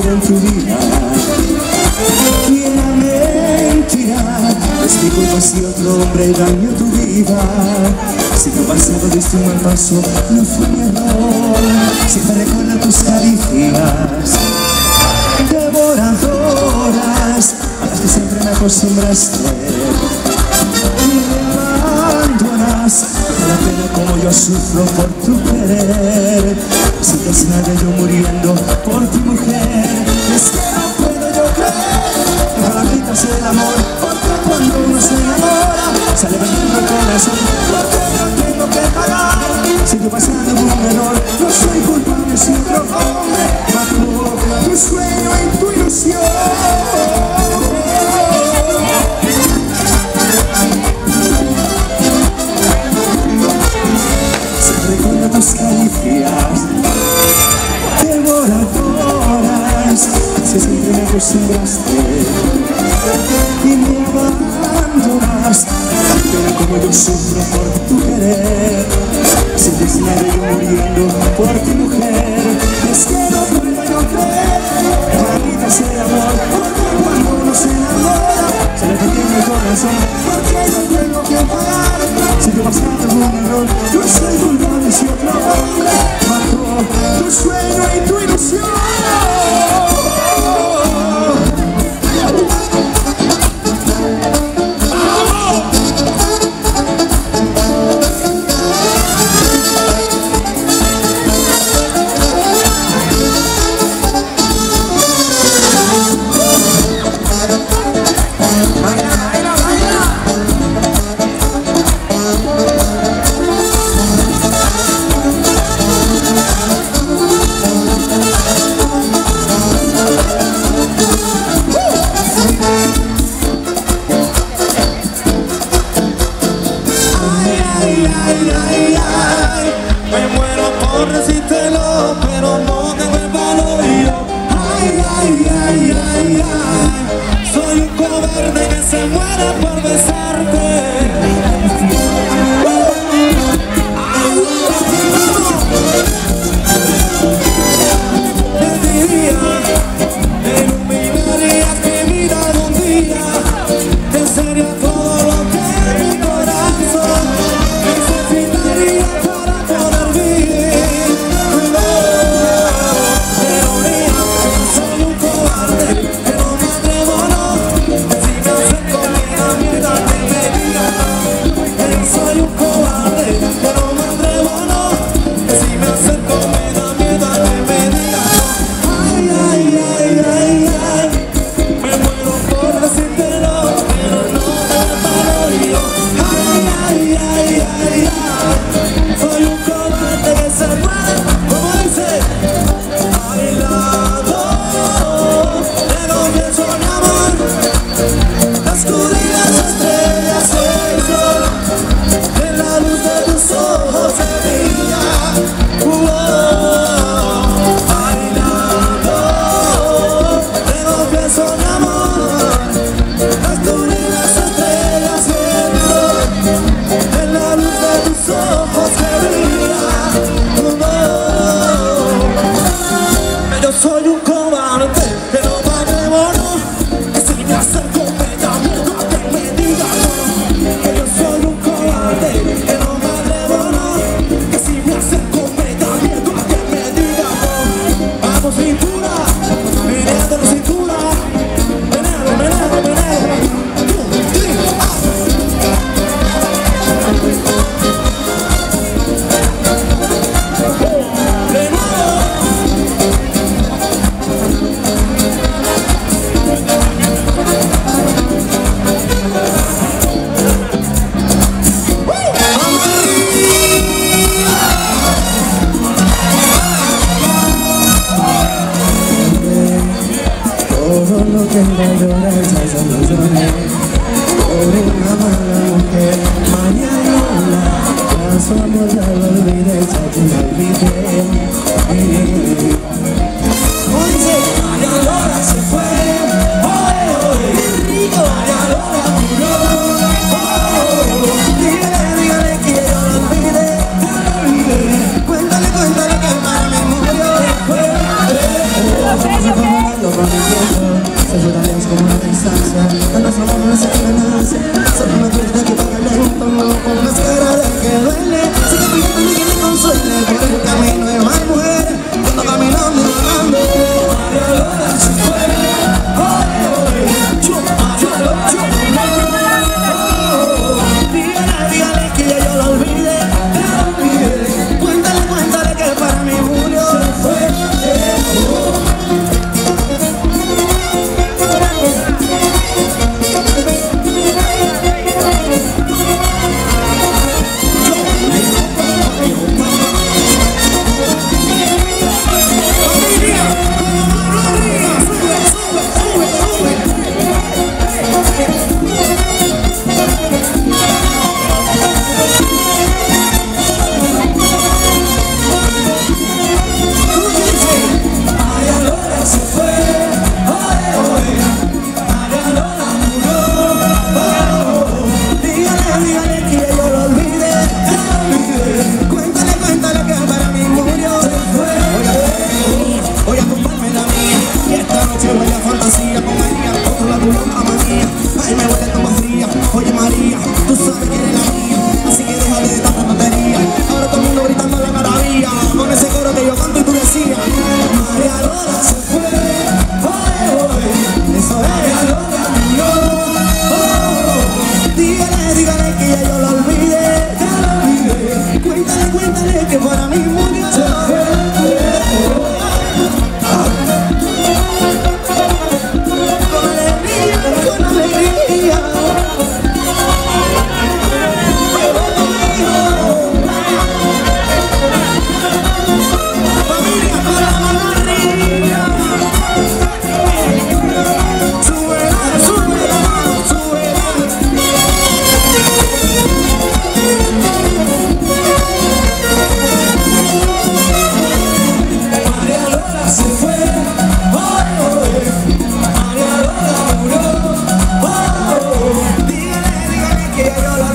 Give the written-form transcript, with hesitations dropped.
todo en tu vida. Y era mentira, es mi culpa si otro hombre dañó tu vida. Si tu pasado diste un mal paso, no fue mi error. Siempre recuerda tus caricias devoradoras a las que siempre me acostumbraste. Y me abandonas, me da pena como yo sufro por tu querer. Sientes nadie yo muriendo por tu mujer. Es que no puedo yo creer que para quitas el amor, porque cuando uno se enamora sale vendiendo el corazón. Porque yo tengo que pagar si tu pasado hubo un error. No soy culpable si otro hombre mató tu sueño y tu ilusión. Tus caricias devoradoras, si siempre me acostumbraste y me abandonas, pero como yo sufro por tu querer, sientes nadie yo muriendo por tu mujer. Es que no puedo yo creer que maldita sea el amor, porque cuando uno se enamora se le detiene el corazón. Porque yo tengo que pagar si tu pasado es un error. Yo soy culpable si otro hombre mató tu sueño y tu ilusión. Me muero por decírtelo, pero no tengo el valor y yo. Soy un cobarde que se muere por besarte. Te diría, te iluminarías mi vida de un día. Te sería todo lo que mi corazón necesitaría para poder vivir. Teoría, soy un cobarde que no me atrevo, no. Si me acerco me da miedo que me digan no. Soy un cobarde que no me atrevo, no. Si me acerco me da miedo que me digan no. Me muero por decírtelo, pero no me paro yo. Soy un cobarde que se muere, como dice, bailando. Te confieso mi amor, descubrí las estrellas y el sol. En la luz de tus ojos se brilla. Bailando, te confieso mi amor, descubrí las estrellas y el sol. En la luz de tus ojos que brilla. Yo soy un cobarde que no me atrevo, no. Que si me acerco me da miedo a que me digan no. Que yo soy un cobarde que no me atrevo, no. Que si me acerco me da miedo a que me digan no. Vamos cintura, meneando la cintura. Menealo. 1, 2, 3, de nuevo. Todo lo que me llora ya lo lloré por una mala mujer. Mañana su amor ya lo olvidé, ya te lo olvidé. Oye, María Lora se fue. Qué rico. María Lora murió. Dígale que yo lo olvidé. Cuéntale que Mami murió. fantasía con María, otro la tuya, la manía. Ay, me huele tan fría. Oye María, tú sabes que eres la mía, así que déjate de tanta tontería. Ahora todo el mundo gritando la maravilla, con ese coro que yo canto y tú decías. María Lola se fue, eso es. María Lola murió, dígale que ya yo la olvidé, Cuéntale que para mí murió. Se fue. Con alegría. Familia para la ría. Súbela. María Lola se fue, María Lola murió, dígale que ya yo la